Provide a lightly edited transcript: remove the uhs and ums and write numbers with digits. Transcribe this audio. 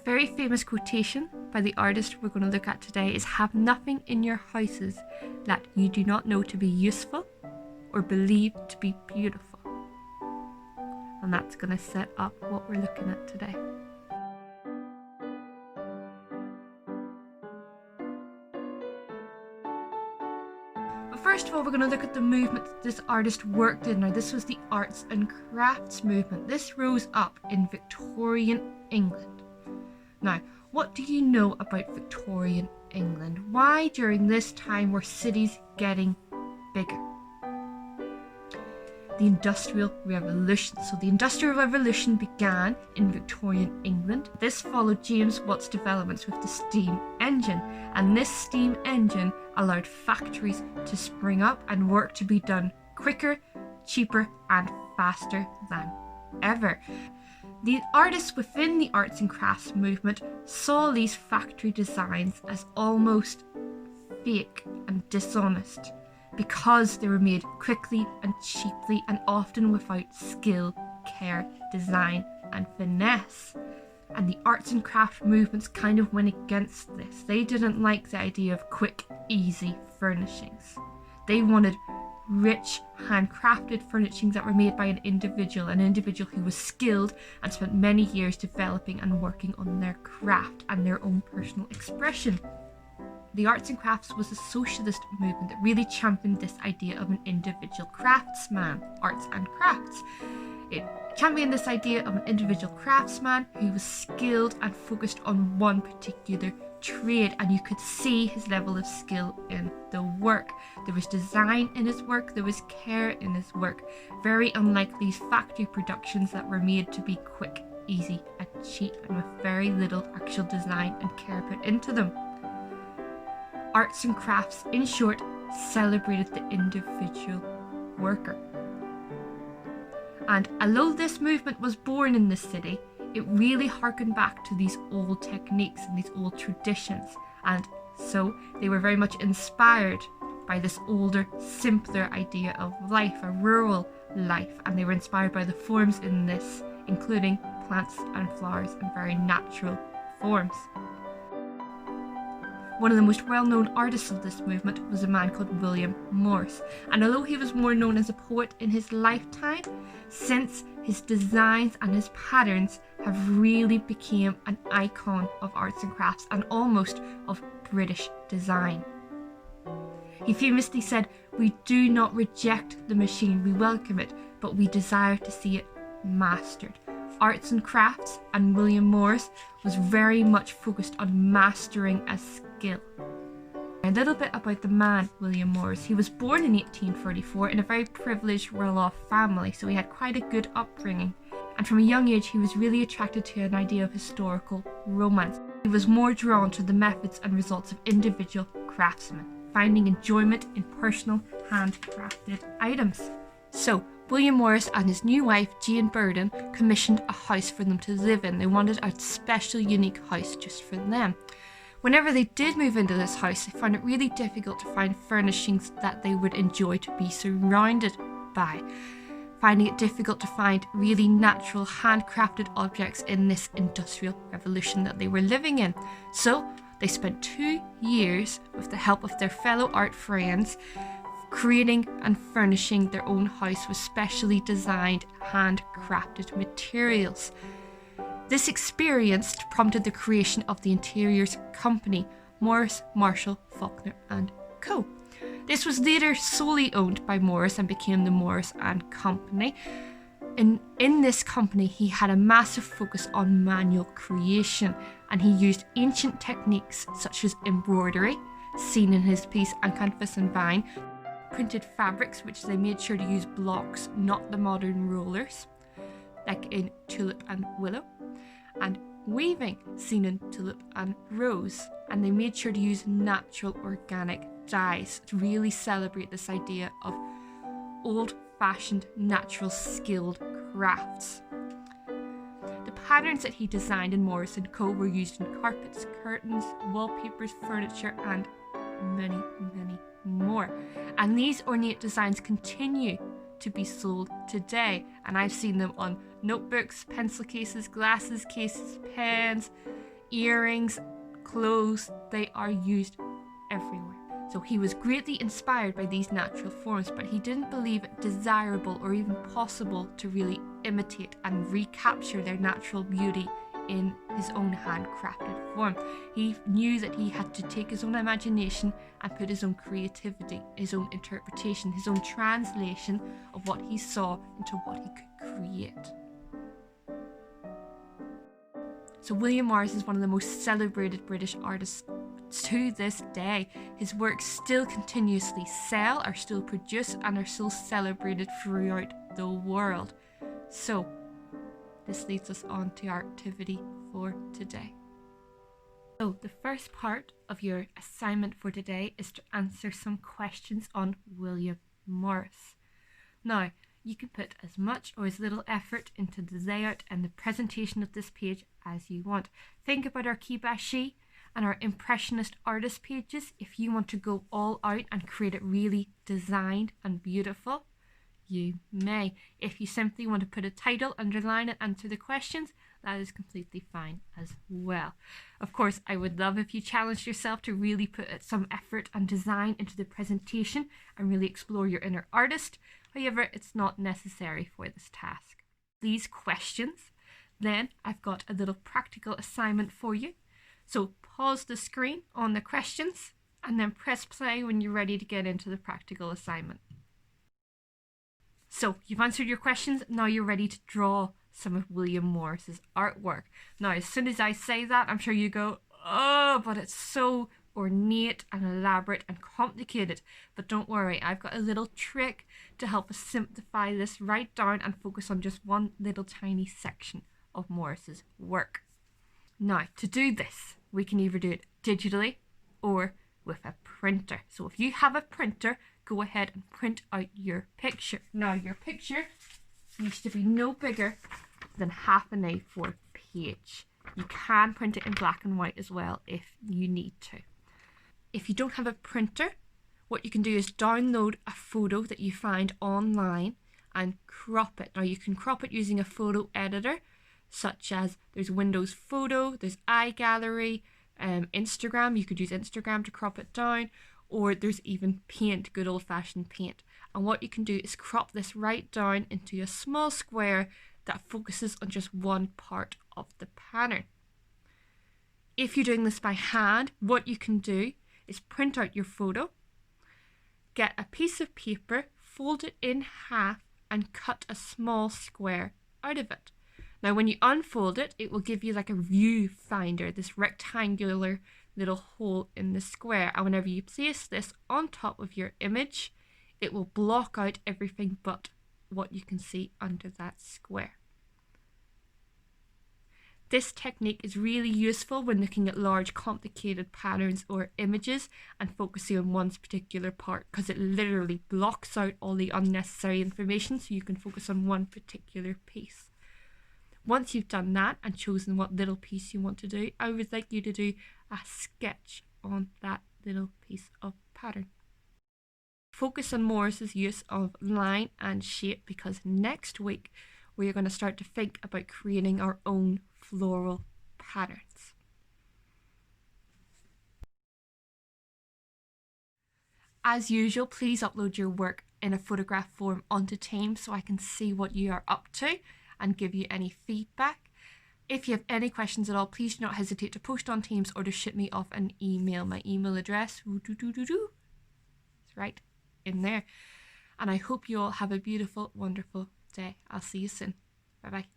very famous quotation by the artist we're going to look at today is, "Have nothing in your houses that you do not know to be useful or believe to be beautiful." And that's going to set up what we're looking at today. But first of all, we're going to look at the movement that this artist worked in. Now, this was the arts and crafts movement. This rose up in Victorian England. Now, what do you know about Victorian England? Why during this time were cities getting bigger? The Industrial Revolution. So the Industrial Revolution began in Victorian England. This followed James Watt's developments with the steam engine, and this steam engine allowed factories to spring up and work to be done quicker, cheaper and faster than ever. The artists within the arts and crafts movement saw these factory designs as almost fake and dishonest, because they were made quickly and cheaply and often without skill, care, design and finesse. And the arts and craft movements kind of went against this. They didn't like the idea of quick, easy furnishings. They wanted rich, handcrafted furnishings that were made by an individual who was skilled and spent many years developing and working on their craft and their own personal expression. The arts and crafts was a socialist movement that really championed this idea of an individual craftsman, arts and crafts. It championed this idea of an individual craftsman who was skilled and focused on one particular trade, and you could see his level of skill in the work. There was design in his work, there was care in his work, very unlike these factory productions that were made to be quick, easy and cheap and with very little actual design and care put into them. Arts and crafts, in short, celebrated the individual worker. And although this movement was born in the city, it really harkened back to these old techniques and these old traditions, and so they were very much inspired by this older, simpler idea of life, a rural life, and they were inspired by the forms in this, including plants and flowers and very natural forms. One of the most well-known artists of this movement was a man called William Morris, and although he was more known as a poet in his lifetime, since his designs and his patterns have really become an icon of arts and crafts and almost of British design. He famously said, "We do not reject the machine, we welcome it, but we desire to see it mastered." Arts and crafts and William Morris was very much focused on mastering a skill. A little bit about the man William Morris. He was born in 1834 in a very privileged, well-off family, so he had quite a good upbringing. And from a young age he was really attracted to an idea of historical romance. He was more drawn to the methods and results of individual craftsmen, finding enjoyment in personal handcrafted items. So William Morris and his new wife Jane Burden commissioned a house for them to live in. They wanted a special, unique house just for them. Whenever they did move into this house, they found it really difficult to find furnishings that they would enjoy to be surrounded by, finding it difficult to find really natural, handcrafted objects in this industrial revolution that they were living in. So they spent 2 years with the help of their fellow art friends creating and furnishing their own house with specially designed, handcrafted materials. This experience prompted the creation of the interiors company, Morris, Marshall, Faulkner and Co. This was later solely owned by Morris and became the Morris and Company. In this company, he had a massive focus on manual creation, and he used ancient techniques such as embroidery, seen in his piece On Canvas and Vine, printed fabrics, which they made sure to use blocks, not the modern rollers, like in Tulip and Willow, and weaving, seen in Tulip and Rose, and they made sure to use natural organic dyes to really celebrate this idea of old-fashioned, natural, skilled crafts. The patterns that he designed in Morris & Co. were used in carpets, curtains, wallpapers, furniture, and many, many more. And these ornate designs continue to be sold today, and I've seen them on notebooks, pencil cases, glasses cases, pens, earrings, clothes, they are used everywhere. So he was greatly inspired by these natural forms, but he didn't believe it desirable or even possible to really imitate and recapture their natural beauty in his own handcrafted form. He knew that he had to take his own imagination and put his own creativity, his own interpretation, his own translation of what he saw into what he could create. So William Morris is one of the most celebrated British artists to this day. His works still continuously sell, are still produced, and are still celebrated throughout the world. So this leads us on to our activity for today. So the first part of your assignment for today is to answer some questions on William Morris. Now, you can put as much or as little effort into the layout and the presentation of this page as you want. Think about our Kibashi and our Impressionist artist pages. If you want to go all out and create it really designed and beautiful, you may. If you simply want to put a title, underline it, answer the questions, that is completely fine as well. Of course, I would love if you challenged yourself to really put some effort and design into the presentation and really explore your inner artist. However, it's not necessary for this task. These questions, then I've got a little practical assignment for you. So pause the screen on the questions and then press play when you're ready to get into the practical assignment. So you've answered your questions, now you're ready to draw some of William Morris's artwork. Now, as soon as I say that, I'm sure you go, oh, but it's so ornate and elaborate and complicated. But don't worry, I've got a little trick to help us simplify this right down and focus on just one little tiny section of Morris's work. Now, to do this, we can either do it digitally or with a printer. So if you have a printer, go ahead and print out your picture. Now, your picture needs to be no bigger than half an A4 page. You can print it in black and white as well if you need to. If you don't have a printer, what you can do is download a photo that you find online and crop it. Now, you can crop it using a photo editor, such as there's Windows Photo, there's iGallery, Instagram. You could use Instagram to crop it down, or there's even Paint, good old-fashioned Paint. And what you can do is crop this right down into a small square that focuses on just one part of the pattern. If you're doing this by hand, what you can do is print out your photo, get a piece of paper, fold it in half, and cut a small square out of it. Now, when you unfold it, it will give you like a viewfinder, this rectangular little hole in the square. And whenever you place this on top of your image, it will block out everything but what you can see under that square. This technique is really useful when looking at large, complicated patterns or images and focusing on one particular part, because it literally blocks out all the unnecessary information so you can focus on one particular piece. Once you've done that and chosen what little piece you want to do, I would like you to do a sketch on that little piece of pattern. Focus on Morris's use of line and shape, because next week we are going to start to think about creating our own floral patterns. As usual, please upload your work in a photograph form onto Teams so I can see what you are up to and give you any feedback. If you have any questions at all, please do not hesitate to post on Teams or to shoot me off an email. My email address is right in there. And I hope you all have a beautiful, wonderful day. I'll see you soon. Bye bye.